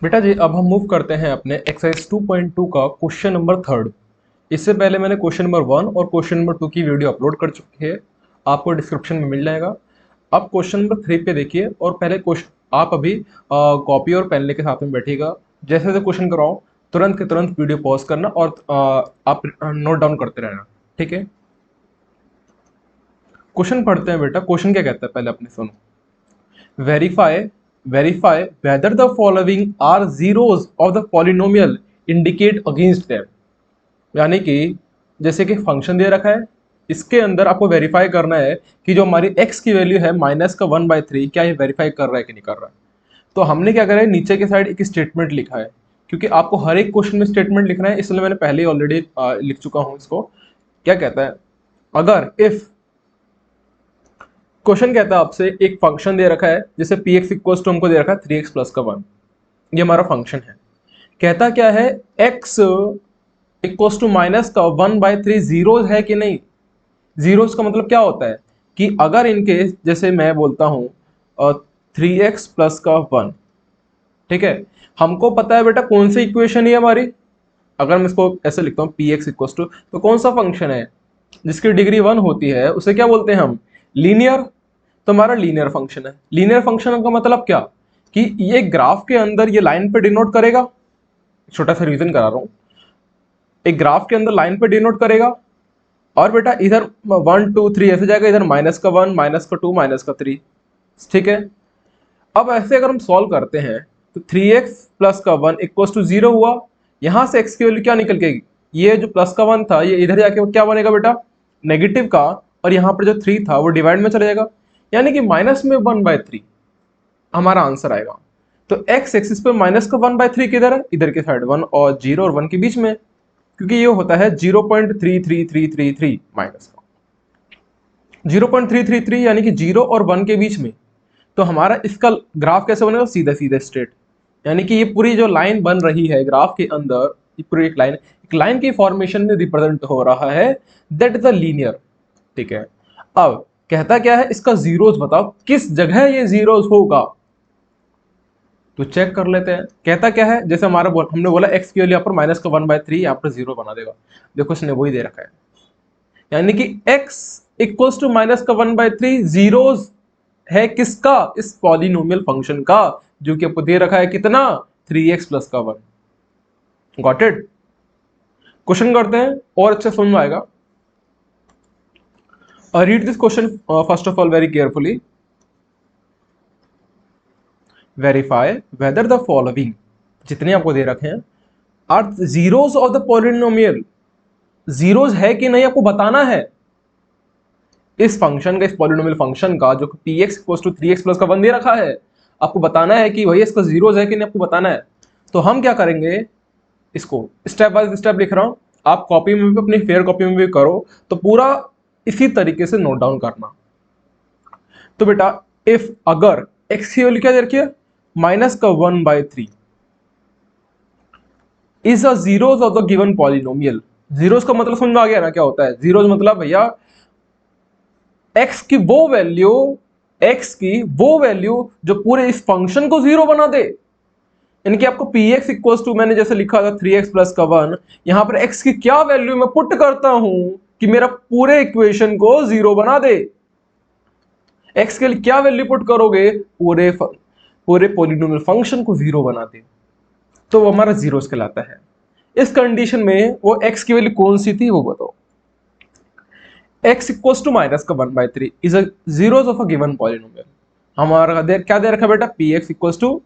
बेटा जी अब हम मूव करते हैं अपने एक्सरसाइज 2.2 का क्वेश्चन नंबर थर्ड। इससे पहले मैंने क्वेश्चन नंबर वन और क्वेश्चन नंबर टू की वीडियो अपलोड कर चुकी है, आपको डिस्क्रिप्शन में मिल जाएगा। अब क्वेश्चन नंबर थ्री पे देखिए और पहले क्वेश्चन आप अभी कॉपी और पेन लेके साथ में बैठिएगा। जैसे जैसे क्वेश्चन कराओ तुरंत के तुरंत वीडियो पॉज करना और आप नोट डाउन करते रहना, ठीक है। क्वेश्चन पढ़ते हैं बेटा। क्वेश्चन क्या कहता है पहले अपने सुनो। Verify verify whether the following are zeros of the polynomial indicate against them. यानी कि जैसे कि फंक्शन दे रखा है, इसके अंदर आपको वेरीफाई करना है कि जो हमारी x की वैल्यू है -1/3 क्या ये वेरीफाई कर रहा है कि नहीं कर रहा है। तो हमने क्या करा है, नीचे के साइड एक स्टेटमेंट लिखा है, क्योंकि आपको हर एक क्वेश्चन में स्टेटमेंट लिखना है, इसलिए मैंने पहले ही ऑलरेडी लिख चुका हूं इसको। क्या कहता है, अगर इफ क्वेश्चन कहता है आपसे एक फंक्शन दे रखा है, जैसे पी एक्स इक्वल्स टू हमको दे रखा है 3x प्लस का 1, ये हमारा फंक्शन है। कहता क्या है, x इक्वल्स टू माइनस का 1/3 जीरोज है कि नहीं। जीरोज का मतलब क्या होता है कि अगर इनके जैसे मैं बोलता हूं 3x प्लस का 1, ठीक है। हमको पता है बेटा कौन सी इक्वेशन है हमारी। अगर मैं इसको ऐसे लिखता हूँ पी एक्स इक्वल्स टू, तो कौन सा फंक्शन है जिसकी डिग्री 1 होती है उसे क्या बोलते हैं हम, लीनियर। तो हमारा लीनियर फंक्शन है। लीनियर फंक्शन का मतलब क्या कि ये ग्राफ के अंदर ये लाइन पे डिनोट करेगा। छोटा सा रिवीजन करा रहा हूं, एक ग्राफ के अंदर लाइन पे डिनोट करेगा और बेटा इधर 1 2 3 ऐसे जाएगा, इधर -1 -2 -3, ठीक है। अब ऐसे अगर हम सॉल्व करते हैं तो 3x प्लस का 1 इक्वल्स टू 0 हुआ। यहां से x की वैल्यू क्या निकल के, ये जो प्लस का 1 था ये इधर जाके क्या बनेगा बेटा, नेगेटिव का, और यहाँ पर जो 3 था वो डिवाइड में चला जाएगा, यानी कि माइनस में 1/3 हमारा आंसर आएगा। तो x एक्सिस पे माइनस का 1/3 किधर है, इधर के साइड 1 और 0 और 1 के बीच में, क्योंकि ये होता है 0.33333 माइनस का 0.333 यानी कि 0 और 1 के बीच में। तो हमारा इसका ग्राफ कैसे बनेगा, सीधा सीधा स्ट्रेट। यानी कि ये पूरी जो लाइन बन रही है ग्राफ के अंदर, ये पूरी एक लाइन की फॉर्मेशन में रिप्रेजेंट हो रहा है, दैट इज अ लीनियर, ठीक है। अब कहता क्या है, इसका जीरोस बताओ किस जगह ये जीरोस होगा। तो चेक कर लेते हैं। कहता क्या है, जैसे हमने बोला एक्स की वैल्यू यहाँ पर -1/3 यहाँ पर 0 बना देगा। देखो इसने वही दे रखा है, यानी कि x इक्वल्स टू -1/3 जीरोस है किसका, इस पॉलिनोमियल फंक्शन का, जो कि आपको दे रखा है कितना, 3x प्लस का 1। Got it. क्वेश्चन करते हैं और अच्छे समझ में आएगा। Read this question first of all very carefully. Verify whether the following, जितने आपको दे रखे हैं, are zeros of the polynomial, zeros है कि नहीं आपको बताना है। इस फंक्शन का, इस पॉलिनोमियल फंक्शन का जो P X equals to 3x plus का 1 दे रखा है, आपको बताना है कि भैया इसका जीरोस है कि नहीं, आपको बताना है। तो हम क्या करेंगे, इसको स्टेप बाय स्टेप लिख रहा हूं, आप कॉपी में भी, अपनी फेयर कॉपी में भी करो, तो पूरा इसी तरीके से नोट डाउन करना। तो बेटा इफ अगर एक्स की वैल्यू क्या दे रखी है, -1/3 is a zeros of the given polynomial. Zeros का मतलब समझ में आ गया ना क्या होता है। जीरोस मतलब भैया एक्स की वो वैल्यू जो पूरे इस फंक्शन को जीरो बना दे। यानी कि आपको पी एक्स इक्वल्स टू, मैंने जैसे लिखा था 3x प्लस का 1, यहां पर x की क्या वैल्यू मैं पुट करता हूं कि मेरा पूरे इक्वेशन को जीरो बना दे। x के लिए क्या वैल्यू पुट करोगे, पूरे पॉलिनोमियल फंक्शन को जीरो बना दे, तो वो हमारा जीरोस कहलाता है। इस कंडीशन में वो x की वैल्यू कौन सी थी वो बताओ। x equals to -1/3 is a zeros of a given polynomial. हमारा क्या दे रखा बेटा, P X equals to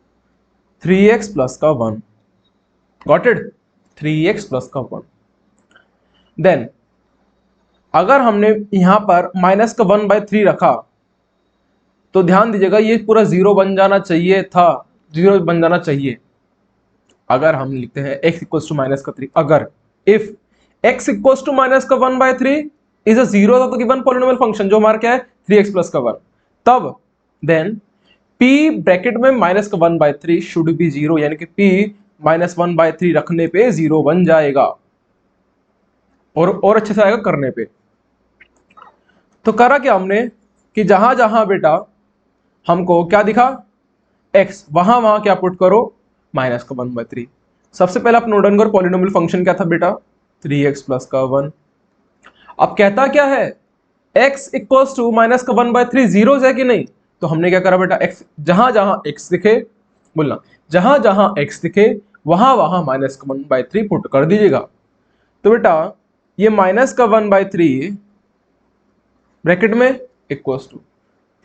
3x plus का 1। गॉट इट, 3x प्लस का 1। देन अगर हमने यहां पर -1/3 रखा, तो ध्यान दीजिएगा ये पूरा जीरो बन जाना चाहिए था, जीरो बन जाना चाहिए। अगर हम लिखते हैं x इक्वल्स टू -3, अगर if x equals to -1/3 is a zero of the given polynomial function, जो हमारा क्या है 3x प्लस का 1, तब देन p ब्रैकेट में -1/3 शुड बी जीरो, यानी कि p -1/3 रखने पे जीरो बन जाएगा, और अच्छे से आएगा करने पे। तो करा क्या हमने कि जहां जहां बेटा हमको क्या दिखा x, वहां वहां क्या पुट करो, माइनस का 1/3। सबसे पहले आप नोट डाउन करो पॉलिनोमियल फंक्शन क्या था बेटा, 3x प्लस का 1। अब कहता क्या है, x इक्वल्स टू माइनस का 1/3 जीरोस है कि नहीं, तो हमने क्या करा बेटा, x जहां जहां x दिखे, बोलना जहां जहां x दिखे वहां वहां माइनस का 1/3 पुट कर दीजिएगा। तो बेटा ये माइनस का 1/3 ब्रैकेट में इक्वल्स टू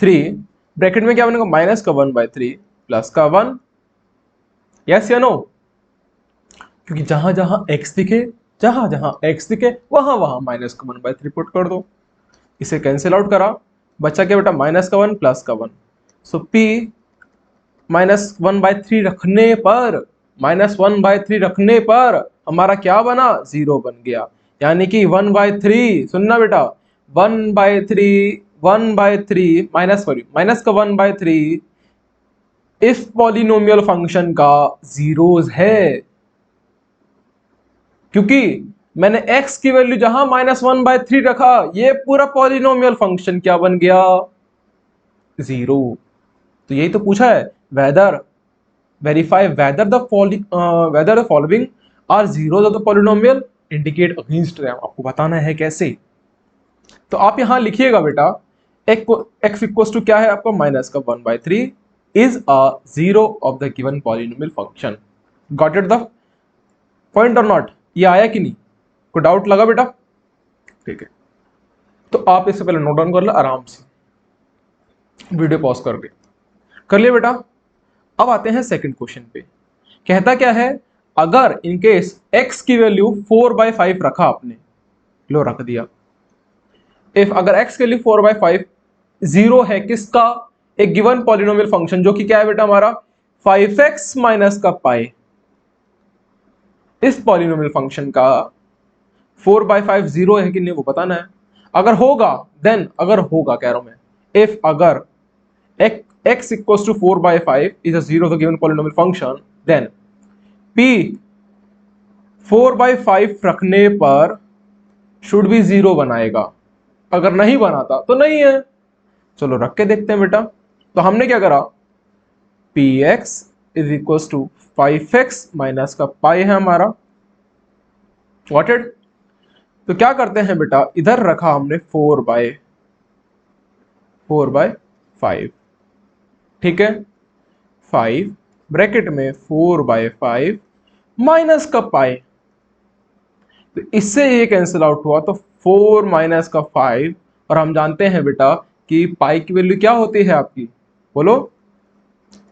3 ब्रैकेट में क्या बनेगा, माइनस का 1/3 प्लस का 1। यस या नो, क्योंकि जहां जहां x दिखे वहां वहां माइनस का 1/3 पुट कर दो। इसे कैंसिल आउट करा, बच्चा क्या बेटा, माइनस का 1 प्लस का 1। सो p -1/3 रखने पर हमारा क्या बना, 0 बन गया। यानी कि 1/3, सुनना बेटा, 1/3 माइनस का 1/3 इस पॉलिनोमियल फंक्शन का जीरोस है, क्योंकि मैंने x की वैल्यू जहां -1/3 रखा, ये पूरा पॉलिनोमियल फंक्शन क्या बन गया, 0। तो यही तो पूछा है, whether verify whether the following are zeros of the polynomial indicate against them. आपको बताना है कैसे, तो आप यहां लिखिएगा बेटा, x इक्वल्स टू क्या है आपका, माइनस का 1/3 is a zero of the given polynomial function. Got it the point और नॉट, ये आया कि नहीं, कोई डाउट लगा बेटा, ठीक है। तो आप इससे पहले नोट डाउन कर लो आराम से, वीडियो पॉज करके कर लिया बेटा। अब आते हैं सेकंड क्वेश्चन पे, कहता क्या है, अगर इनकेस x की वैल्यू 4/5 रखा आपने, लो रख दिया, इफ अगर x के लिए 4/5 जीरो है किसका, एक गिवन पॉलिनोमियल फंक्शन जो कि क्या है बेटा हमारा 5x माइनस का पाई, इस पॉलिनोमियल फंक्शन का 4/5 जीरो है कि नहीं वो बताना है। अगर होगा देन, अगर होगा कह रहा हूं मैं, इफ अगर x equals to 4/5 is a zero the given polynomial function, then p 4/5 रखने पर शुड बी जीरो बनाएगा, अगर नहीं बनाता तो नहीं है। चलो रख के देखते हैं बेटा। तो हमने क्या करा, px is equals to 5x minus का पाई है हमारा, गॉट इट। तो क्या करते हैं बेटा, इधर रखा हमने 4/5, ठीक है, 5 ब्रैकेट में 4/5 माइनस का पाई, तो इससे ये कैंसिल आउट हुआ, तो 4 माइनस का 5, और हम जानते हैं बेटा कि पाई की वैल्यू क्या होती है आपकी, बोलो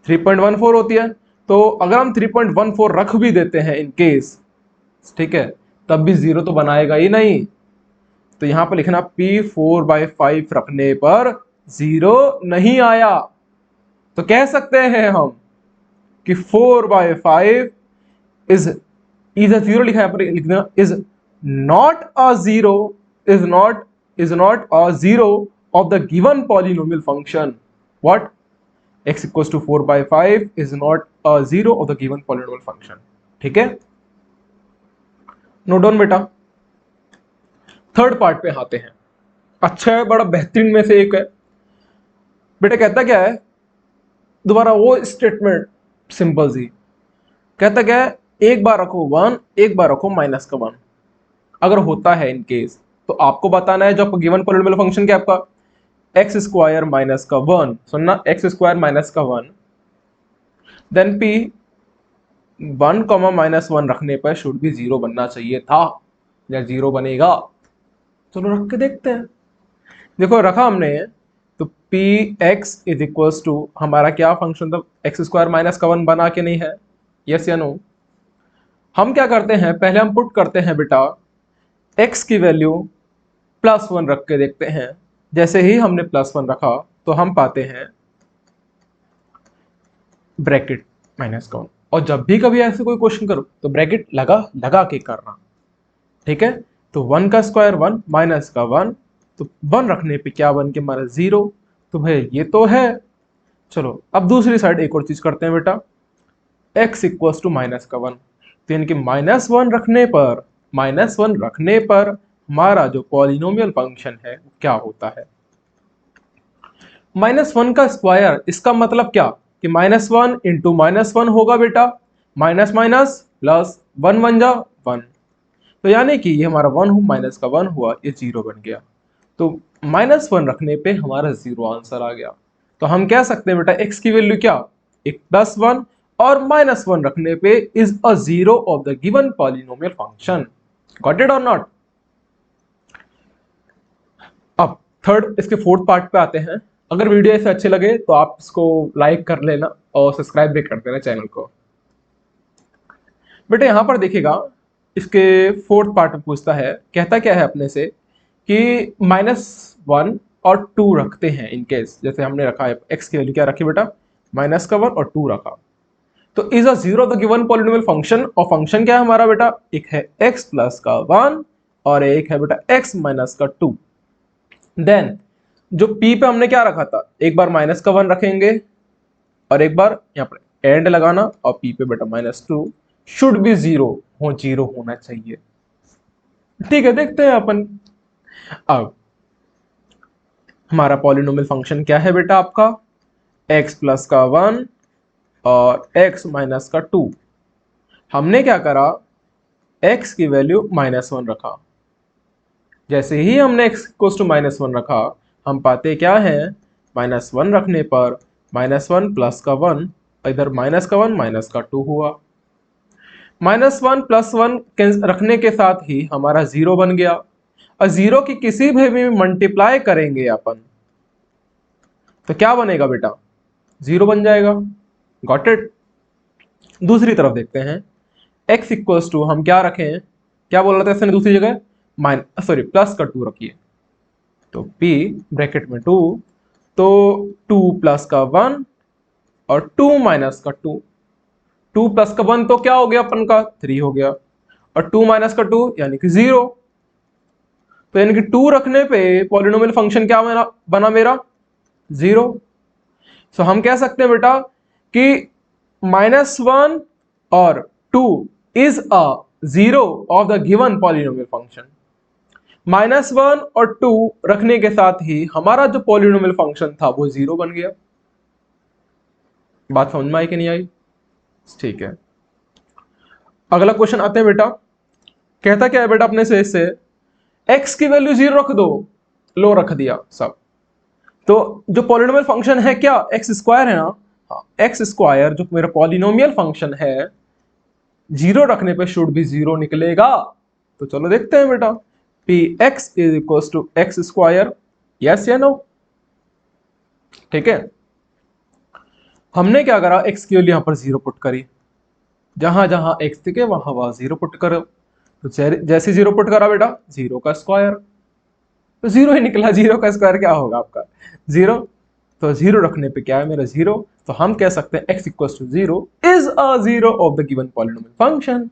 3.14 होती है। तो अगर हम 3.14 रख भी देते हैं इन केस, ठीक है, तब भी जीरो तो बनाएगा ही नहीं। तो यहां पर लिखना p 4/5 रखने पर जीरो नहीं आया, तो कह सकते हैं हम कि 4/5 इज अ जीरो, लिखा है पर लिखना is not a zero, is not a zero of the given polynomial function. What, x equals to 4/5 is not a zero of the given polynomial function, ठीक है। नोट डाउन बेटा। Third part पे आते हैं, अच्छा है, बड़ा बेहतरीन में से एक है बेटा। कहता क्या है, दोबारा वो स्टेटमेंट सिंपल सी, कहता क्या है, एक बार रखो 1, एक बार रखो माइनस का 1, अगर होता है इन केस तो आपको बताना है जो आपको गिवन पॉलिनोमियल फंक्शन क्या आपका एक्स स्क्वायर माइनस का 1, सुनना एक्स स्क्वायर माइनस का 1, देन p 1, -1 रखने पर शुड भी जीरो बनना चाहिए था, या जीरो बनेगा। चलो रख के देखते हैं। देखो रखा हमने, तो P X is equals to हमारा क्या फंक्शन था, एक्स स्क्वायर माइनस का 1 बना के नहीं है, यस या नो। हम क्या करते हैं, पहले हम पुट करते हैं बेटा x की वैल्यू +1 रख के देखते हैं। जैसे ही हमने +1 रखा तो हम पाते हैं ब्रैकेट माइनस का 1, और जब भी कभी ऐसे कोई क्वेश्चन करो तो ब्रैकेट लगा लगा के करना, ठीक है। तो 1 का स्क्वायर 1 माइनस का 1, तो 1 रखने पे क्या बन के हमारा 0, तो भाई ये तो है। चलो अब दूसरी साइड एक और चीज करते हैं बेटा, x इक्वल्स टू माइनस का 1, तो यानी कि -1 रखने पर हमारा जो पॉलिनोमियल फंक्शन है वो क्या होता है, -1 का स्क्वायर, इसका मतलब क्या कि -1 इंटू -1 होगा बेटा, minus minus plus, one one जा वन, तो यानी कि ये हमारा वन माइनस का वन हुआ, ये जीरो बन गया। तो माइनस वन रखने पे हमारा जीरो आंसर आ गया। तो हम कह सकते हैं बेटा एक्स की वैल्यू क्या, एक प्लस वन और माइनस वन रखने पे is a zero of the given polynomial function. Got it or not? अब थर्ड, इसके फोर्थ पार्ट पे आते हैं। अगर वीडियो ऐसे अच्छे लगे तो आप इसको लाइक कर लेना और सब्सक्राइब भी कर देना चैनल को। बेटा यहां पर देखिएगा, इसके फोर्थ पार्ट में पूछता है, कहता क्या है अपने से कि माइनस वन और टू रखते हैं इन केस, जैसे हमने रखा है एक्स की वैल्यू क्या रखी बेटा, माइनस का वन और टू रखा, तो is a zero the given polynomial function, और फंक्शन क्या है हमारा बेटा, एक है एक्स प्लस का वन और एक है बेटा एक्स माइनस का टू। देन जो p पे हमने क्या रखा था, एक बार माइनस का वन रखेंगे और एक बार यहाँ पर एंड लगाना, और p पे बेटा minus two, should be zero, हो जीरो होना चाहिए। ठीक है, देखते हैं अपन। अब हमारा पॉलिनोमियल फंक्शन क्या है बेटा आपका, x प्लस का वन और x माइनस का टू। हमने क्या करा, x की वैल्यू माइनस वन रखा। जैसे ही हमने x equals to minus one रखा, हम पाते क्या है, माइनस वन रखने पर माइनस वन प्लस का वन, इधर माइनस का वन माइनस का टू हुआ। माइनस वन प्लस वन रखने के साथ ही हमारा जीरो बन गया, और जीरो की किसी भी मल्टीप्लाई करेंगे अपन तो क्या बनेगा बेटा, जीरो बन जाएगा। Got it? दूसरी तरफ देखते हैं, x इक्वल्स टू हम क्या रखें, क्या बोल रहा था इसने दूसरी जगह, प्लस का टू रखिए, तो p ब्रैकेट में टू, तो टू प्लस का वन और टू माइनस का टू, टू प्लस का वन तो क्या हो गया अपन का, थ्री हो गया, और टू माइनस का टू यानी कि जीरो। तो यानी कि टू रखने पे पॉलिनोमियल फंक्शन क्या बना मेरा, जीरो। सो हम कह सकते हैं बेटा कि माइनस वन और two is a zero of the given polynomial function. Minus one और टू रखने के साथ ही हमारा जो पॉलिनोमियल फंक्शन था वो जीरो बन गया। बात समझ में आई कि नहीं आई? ठीक है, अगला क्वेश्चन आते हैं बेटा। कहता क्या है बेटा अपने से इससे, x की वैल्यू जीरो रख दो, लो रख दिया सब। तो जो पॉलिनोमियल फंक्शन है क्या, एक्स स्क्वायर है ना, हाँ एक्स स्क्वायर जो मेरा पॉलिनोमियल फंक्शन है, जीरो रखने पे शुड भी जीरो निकलेगा। तो चलो देखते हैं बेटा, P X is equal to X square, yes या नो? ठीक है, हमने क्या करा, एक्स की वैल्यू यहां पर जीरो पुट करी, जहां जहां एक्स थे वहां वहां जीरो पुट करो। तो जैसे जीरो पुट करा बेटा, जीरो का स्क्वायर, तो जीरो ही निकला, जीरो का स्क्वायर क्या होगा आपका, जीरो। तो जीरो रखने पे क्या है मेरा, जीरो। तो हम कह सकते हैं x equal to zero is a zero of the given polynomial function.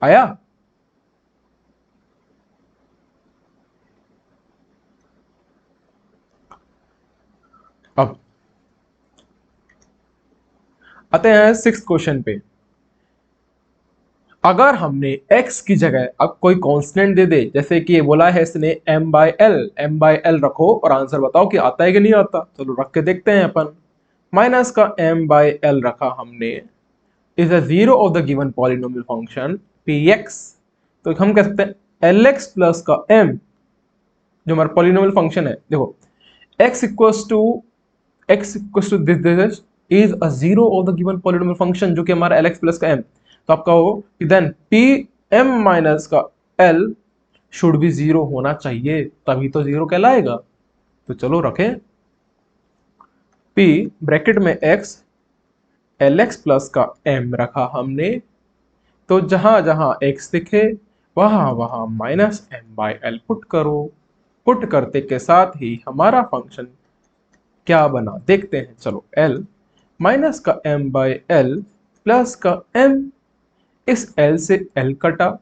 आया? अब आते हैं सिक्स्थ क्वेश्चन पे। अगर हमने x की जगह अब कोई कांस्टेंट दे दे, जैसे कि ये बोला है इसने m/l रखो और आंसर बताओ कि आता है कि नहीं आता। चलो रख के देखते हैं अपन। माइनस का m/l रखा हमने, is a zero of the given polynomial function px। तो हम कह सकते हैं lx प्लस का m, जो हमारा पॉलिनोमियल फंक्शन है, देखो x equals to this is a zero of the given polynomial function, जो कि हमारा lx प्लस का m। तो आपका हो कि देन p m माइनस का l शुड भी जीरो होना चाहिए, तभी तो जीरो कहलाएगा। तो चलो रखें, p ब्रैकेट में x, lx प्लस का m रखा हमने, तो जहां जहां x दिखे वहां वहां माइनस m/l पुट करो। पुट करते के साथ ही हमारा फंक्शन क्या बना देखते हैं। चलो l माइनस का m/l प्लस का m, इस l से l कटा,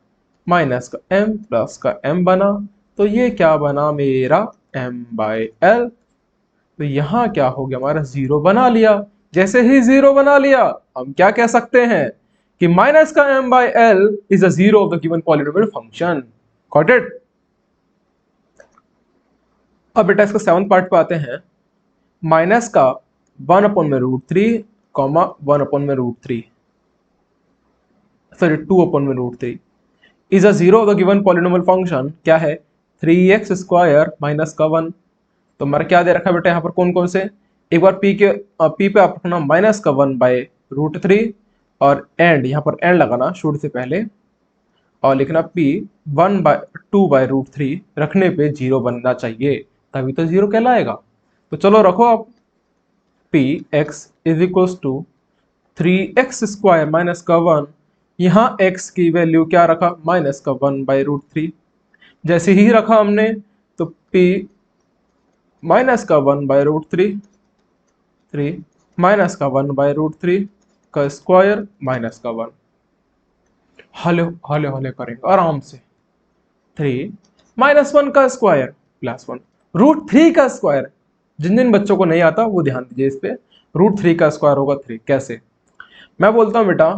माइनस का m प्लस का m बना, तो ये क्या बना मेरा m/l। तो यहां क्या हो गया हमारा, जीरो बना लिया। जैसे ही जीरो बना लिया, हम क्या कह सकते हैं कि माइनस का m/l is a zero of the given polynomial function. Got it? अब बेटा इसका सेवंथ पार्ट पे आते हैं। माइनस का वन अपॉन में root three, comma one upon में root three. Sorry 2/√3 is a zero of the given polynomial function क्या है 3x² माइनस का 1। तो हमारा क्या दे रखा है बेटा यहाँ पर कौन कौन से, एक बार p पे आप रखना माइनस का 1/√3 और एंड यहाँ पर एंड लगाना शुरू से पहले और लिखना p 2/√3 रखने पे जीरो बनना चाहिए तभी तो जीरो कहलाएगा। तो चलो रखो आप p x is equal to 3x² minus का 1, यहाँ x की वैल्यू क्या रखा माइनस का 1/√3। जैसे ही रखा हमने तो p माइनस का 1/√3 माइनस का 1/√3 का स्क्वायर माइनस का 1, हले हले हले करेंगे आराम से। 3 -1 का स्क्वायर प्लस 1 √3 का स्क्वायर, जिन जिन बच्चों को नहीं आता वो ध्यान दीजिए इस पे। √3 का स्क्वायर होगा 3, कैसे मैं बोलता हूं बेटा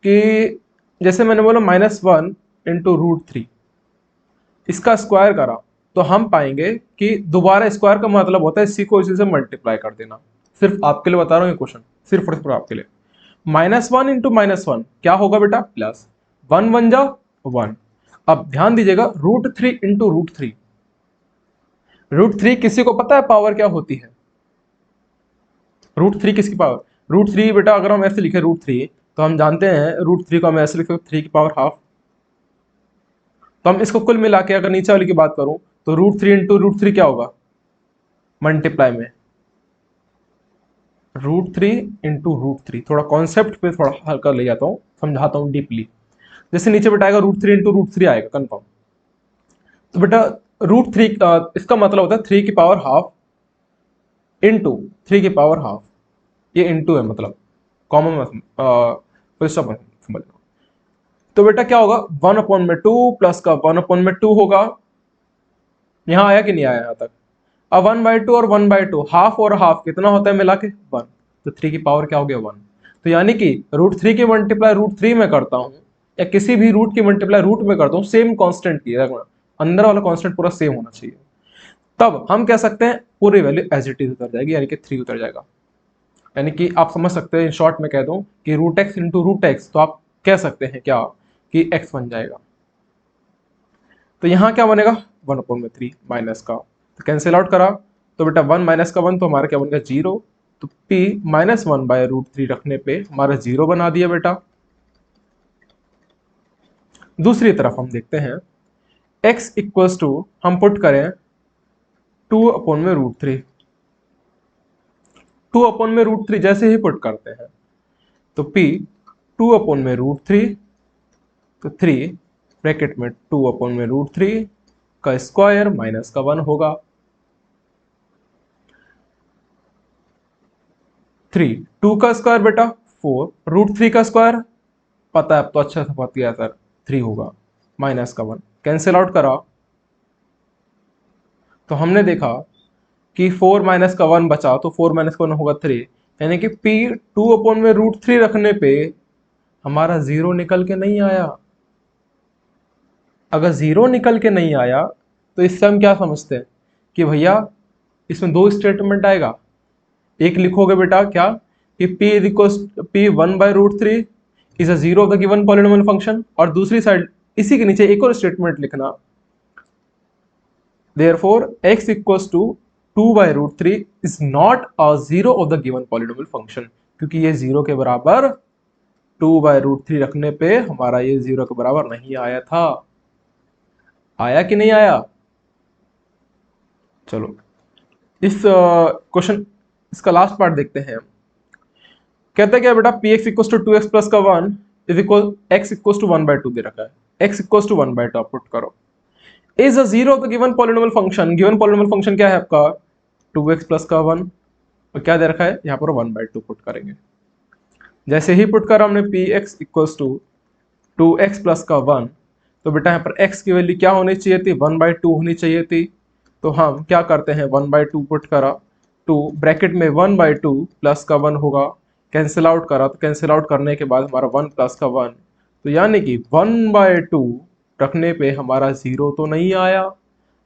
कि जैसे मैंने बोला -1 इंटू √3 इसका स्क्वायर करा तो हम पाएंगे कि दोबारा स्क्वायर का मतलब होता है इसी को इसी से मल्टीप्लाई कर देना। सिर्फ आपके लिए बता रहा हूँ ये क्वेश्चन, सिर्फ और सिर्फ आपके लिए। -1 इंटू -1 क्या होगा बेटा प्लस 1 1 जा 1। अब ध्यान दीजिएगा √3 इंटू √3, √3 किसी को पता है पावर क्या होती है, √3 किसकी पावर, √3 बेटा अगर हम ऐसे लिखे √3 तो हम जानते हैं √3 को हम ऐसे लिखे 3 की पावर हाफ। तो हम इसको कुल मिला के अगर नीचे वाली की बात करूं तो √3 इंटू √3 क्या होगा मल्टीप्लाई में √3 इंटू √3। थोड़ा कॉन्सेप्ट पे थोड़ा हल्का ले जाता हूं, समझाता हूं डीपली। जैसे नीचे बेटा आएगा √3 इंटू √3 आएगा कंफर्म। तो बेटा √3 इसका मतलब होता है 3 की पावर हाफ इंटू 3 की पावर हाफ, ये इंटू है मतलब कॉमन में समझ लो। तो बेटा क्या होगा 1/2 प्लस का 1/2 होगा, यहां आया कि नहीं आया यहां तक। अब 1/2 और 1/2 हाफ और हाफ कितना होता है मिला के 1, तो 3 की पावर क्या हो गया 1। तो यानी कि √3 की मल्टीप्लाई √3 में करता हूं या किसी भी रूट की मल्टीप्लाई रूट में करता हूं सेम कांस्टेंट की रखना, अंदर वाला कांस्टेंट पूरा सेम होना चाहिए, तब हम कह सकते हैं पूरी वैल्यू एज इट इज उतर जाएगी, यानी कि 3 उतर जाएगा। यानी कि आप समझ सकते हैं इन शॉर्ट में कह दूं कि √x इंटू √x, तो आप कह सकते हैं क्या कि x बन जाएगा। तो यहां क्या बनेगा 1/3 माइनस का, तो कैंसिल आउट करा तो बेटा 1 माइनस का 1 तो हमारा क्या बनेगा 0। तो p -1/√3 रखने पे हमारा 0 बना दिया बेटा। दूसरी तरफ हम देखते हैं x इक्वल्स टू हम पुट करें 2/√3, 2/√3 जैसे ही पुट करते हैं तो p 2/√3 तो 3 ब्रैकेट में 2/√3 का स्क्वायर माइनस का 1 होगा। 3 2 का स्क्वायर बेटा 4 √3 का स्क्वायर पता है अब तो अच्छा से पता गया सर 3 होगा माइनस का 1, कैंसिल आउट करा तो हमने देखा कि 4 माइनस का 1 बचा तो 4 माइनस का 1 होगा 3, यानी कि p 2/√3 रखने पे हमारा 0 निकल के नहीं आया। अगर 0 निकल के नहीं आया तो इससे हम क्या समझते हैं कि भैया इसमें दो स्टेटमेंट आएगा। एक लिखोगे बेटा क्या कि p is equal p 1/√3 is a zero of the given polynomial function, और दूसरी साइड इसी के नीचे एक और स्टेटमेंट लिखना therefore x equals to 2/√3 is not a zero of the given polynomial function, क्योंकि ये 0 के बराबर 2/√3 रखने पे हमारा ये 0 के बराबर नहीं आया था। आया कि नहीं आया? चलो इस क्वेश्चन इसका लास्ट पार्ट देखते हैं। कहता है क्या बेटा px equal to 2x plus का 1 is equal x equal to 1/2 दे रखा है, x इक्वल टू 1/2 आप पुट करो is a zero of the given polynomial function. Given polynomial function क्या है आपका 2x प्लस का 1 और क्या दे रखा है यहाँ पर 1/2 पुट करेंगे। जैसे ही पुट करा हमने px equal to 2x plus का 1, तो बेटा यहाँ पर x की वैल्यू क्या होनी चाहिए थी 1/2 होनी चाहिए थी। तो हम क्या करते हैं 1/2 पुट करा, 2 ब्रैकेट में 1/2 प्लस का 1 होगा, कैंसिल आउट करा तो कैंसिल आउट करने के बाद हमारा 1 प्लस का 1, तो यानी कि 1/2 रखने पे हमारा 0 तो नहीं आया।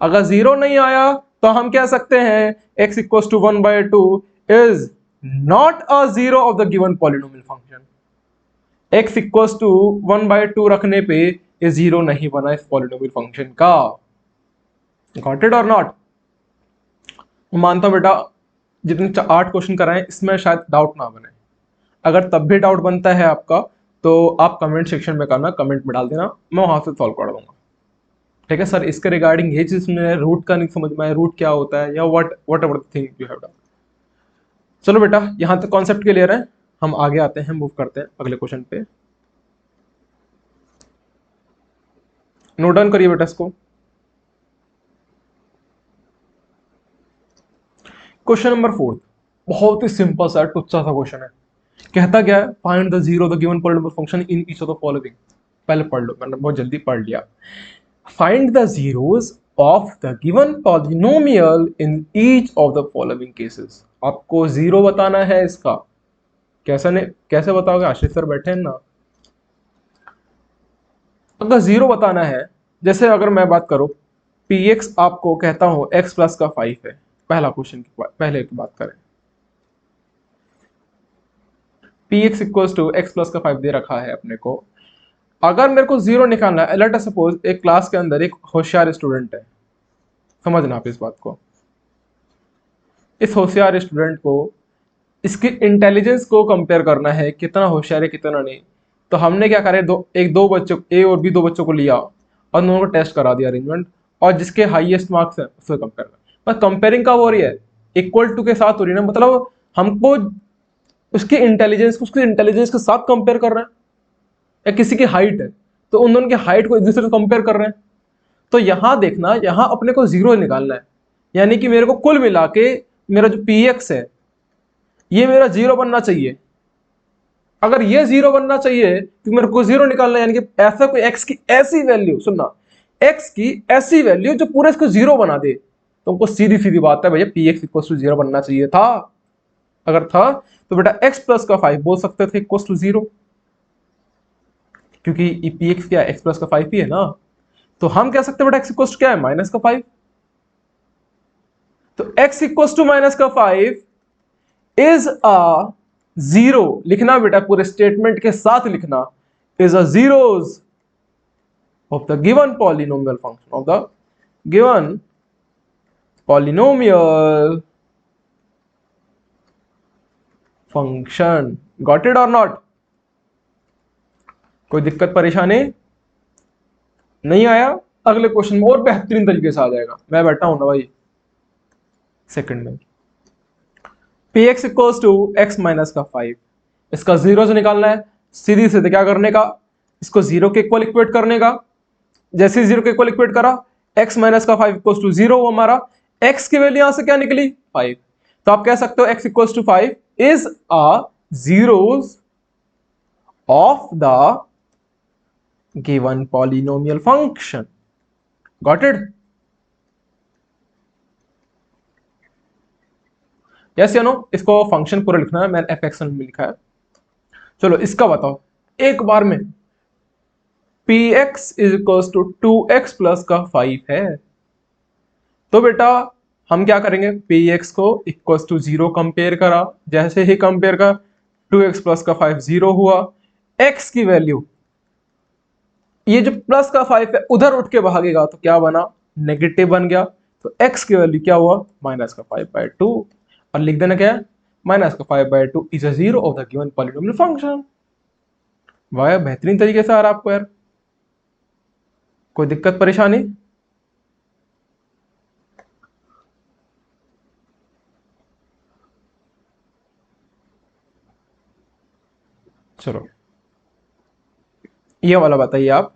अगर 0 नहीं आया तो हम कह सकते हैं x equal to 1/2 is not a zero of the given polynomial function. x equals to 1/2 रखने पे ये जीरो नहीं बना इस पॉलिनोमियल फंक्शन का। Got it or not? मानता हूं बेटा जितने 8 क्वेश्चन कराए इसमें शायद डाउट ना बने। अगर तब भी डाउट बनता है आपका तो आप कमेंट सेक्शन में करना, कमेंट में डाल देना, मैं वहां से सॉल्व कर दूंगा। ठीक है सर, इसके रिगार्डिंग ये चीज में रूट का नहीं समझ में आया, रूट क्या होता है या what ever thing you have done. चलो बेटा यहां तक कॉन्सेप्ट क्लियर है, हम आगे आते हैं, मूव करते हैं अगले क्वेश्चन पे। नोट डाउन करिए बेटा इसको। क्वेश्चन नंबर 4 बहुत ही सिंपल सा टुच्चा सा क्वेश्चन है। कहता क्या है, find the zero the given polynomial function in each of the following. पहले पढ़ लो, मैंने बहुत जल्दी पढ़ लिया। Find the zeros of the given polynomial in each of the following cases. आपको जीरो बताना है इसका। कैसे ने कैसे बताओगे, आशीष सर बैठे हैं ना। अगर जीरो बताना है, जैसे अगर मैं बात करूं पी एक्स आपको कहता हूं एक्स प्लस का 5 है, पहला क्वेश्चन की पहले की बात करें, P X equals to X plus का 5 दे रखा है अपने को। अगर मेरे को जीरो निकालना है, लेट अस सपोज एक क्लास के अंदर एक होशियार स्टूडेंट है, समझना आप इस बात को। इस होशियार स्टूडेंट को इसकी इंटेलिजेंस को कंपेयर करना है, कितना होशियार है कितना नहीं। तो हमने क्या करे, दो बच्चों ए और बी, दो बच्चों को लिया और दोनों को टेस्ट करा दिया अरेंजमेंट, और जिसके हाईएस्ट मार्क्स है उससे कंपेयर कर। पर कंपेयरिंग कब हो रही है, इक्वल टू के साथ हो रही है ना, मतलब हमको उसकी इंटेलिजेंस के साथ कंपेयर कर रहे हैं, या किसी की हाइट है तो उन दोनों की हाइट को एक दूसरे से कंपेयर कर रहे हैं। तो यहां देखना, यहां अपने को जीरो निकालना है, यानी कि मेरे को कुल मिला के मेरा जो पी एक्स है ये मेरा जीरो बनना चाहिए। अगर ये जीरो बनना चाहिए तो मेरे को जीरो निकालना है, यानी कि ऐसा कोई एक्स की ऐसी वैल्यू, सुनना, एक्स की ऐसी वैल्यू जो पूरे इसको जीरो बना दे। तो हमको सीधी सीधी बात है भैया, P X equal to zero बनना चाहिए था। अगर था तो बेटा एक्स प्लस का 5 बोल सकते थे इक्वल टू जीरो, क्योंकि पी एक्स क्या है, एक्स प्लस का 5 ही है ना। तो हम कह सकते हैं बेटा एक्स इक्वल टू क्या है, माइनस का 5। तो एक्स इक्वल टू माइनस का 5 इज अ जीरो, लिखना बेटा पूरे स्टेटमेंट के साथ लिखना, is a zeros of the given polynomial function, of the given polynomial function. Got it or not? कोई दिक्कत परेशानी नहीं आया? अगले क्वेश्चन में और बेहतरीन तरीके से आ जाएगा, मैं बैठा हूं ना भाई सेकंड में। P X equals to X minus का 5, इसका जीरो से निकालना है। सीधी सीधे क्या करने का, इसको जीरो के इक्वल इक्वेट करने का। जैसे जीरो के इक्वल इक्वेट करा, एक्स माइनस का 5 इक्वल्स टू जीरो, वो हमारा एक्स की वैल्यू यहां से क्या निकली, 5। तो आप कह सकते हो X equals to 5 is a zeros of the given polynomial function. Got it? Yes या नो? इसको फंक्शन पूरा लिखना है, मैंने एफ एक्स में लिखा है। चलो इसका बताओ एक बार में। P X is equal to 2x plus का 5 है, तो बेटा हम क्या करेंगे, पी एक्स को इक्वल टू जीरो कंपेयर करा, जैसे ही कंपेयर का 2x प्लस का 5 जीरो हुआ। x की वैल्यू, ये जो प्लस का 5 है उधर उठ के भागेगा तो क्या बना, नेगेटिव बन गया। तो x की वैल्यू क्या हुआ, माइनस का 5/2, और लिख देना क्या है, माइनस का 5/2 is a zero of the given polynomial function. वाह बेहतरीन तरीके से आ रहा है आपको यार, कोई दिक्कत परेशानी? चलो ये वाला बताइए आप,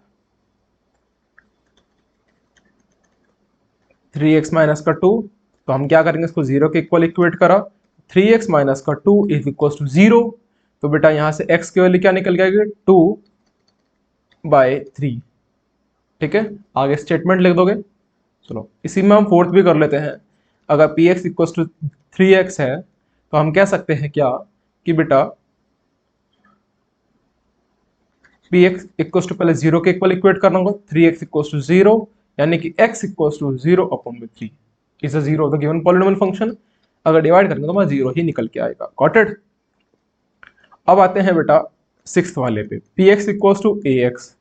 3x माइनस का 2, तो हम क्या करेंगे, इसको जीरो के इक्वल इक्वेट करा, 3x माइनस का 2 इज इक्वल टू जीरो। तो बेटा यहां से x की वैल्यू क्या निकल जाएगी, 2/3। ठीक है, आगे स्टेटमेंट लिख दोगे। चलो इसी में हम फोर्थ भी कर लेते हैं। अगर P X equal to 3x है तो हम कह सकते हैं क्या कि बेटा पी एक्स इक्वल टू, पहले जीरो के इक्वल इक्वेट करना होगा, 3x इक्वल टू जीरो, यानी कि x equal to zero upon में 3 is a zero of the given polynomial function. अगर डिवाइड करेंगे तो हमारा जीरो ही निकल के आएगा। Got it? अब आते हैं बेटा सिक्स्थ वाले पे, P X equal to A X.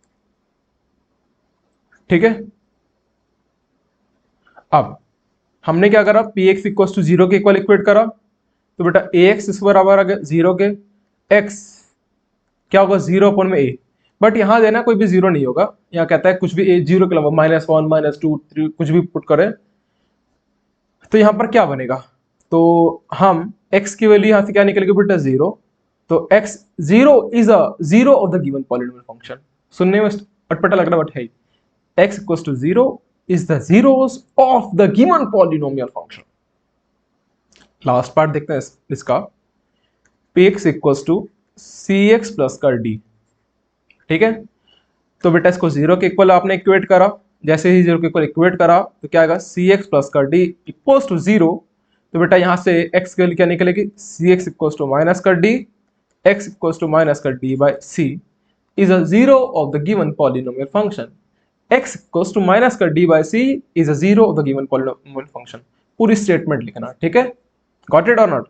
ठीक है, अब हमने क्या करा, P X equal to zero के इक्वल इक्वेट करा, तो बेटा ए एक्स इस बराबर आ गया जीरो के, एक्स क्या होगा जीरो अपॉन में ए, बट यहां देना कोई भी जीरो नहीं होगा, यहाँ कहता है कुछ भी ए जीरो के अलावा -1 -2 3 कुछ भी पुट करें, तो यहां पर क्या बनेगा, तो हम x की वैल्यू यहां से क्या निकलेगी बेटा जीरो, तो x zero is a zero of the given polynomial function. सुनने में अटपटा लग रहा बट है, x equals to zero is the zeros of the given polynomial function. Last part देखते हैं इसका, px equals to cx plus कर d। ठीक है, तो बेटा इसको जीरो के इक्वल आपने इक्वेट करा, जैसे ही जीरो के इक्वल इक्वेट करा तो क्या आएगा सी एक्स प्लस कर डी इक्वल्स टू जीरो, तो बेटा यहां से x के लिए क्या निकलेगी, C X equals to minus कर D, x equals to minus कर D by C is a zero of the given polynomial function. x equals to minus कर D by C is a zero of the given polynomial function. पूरी statement लिखना, ठीक है, got it or not.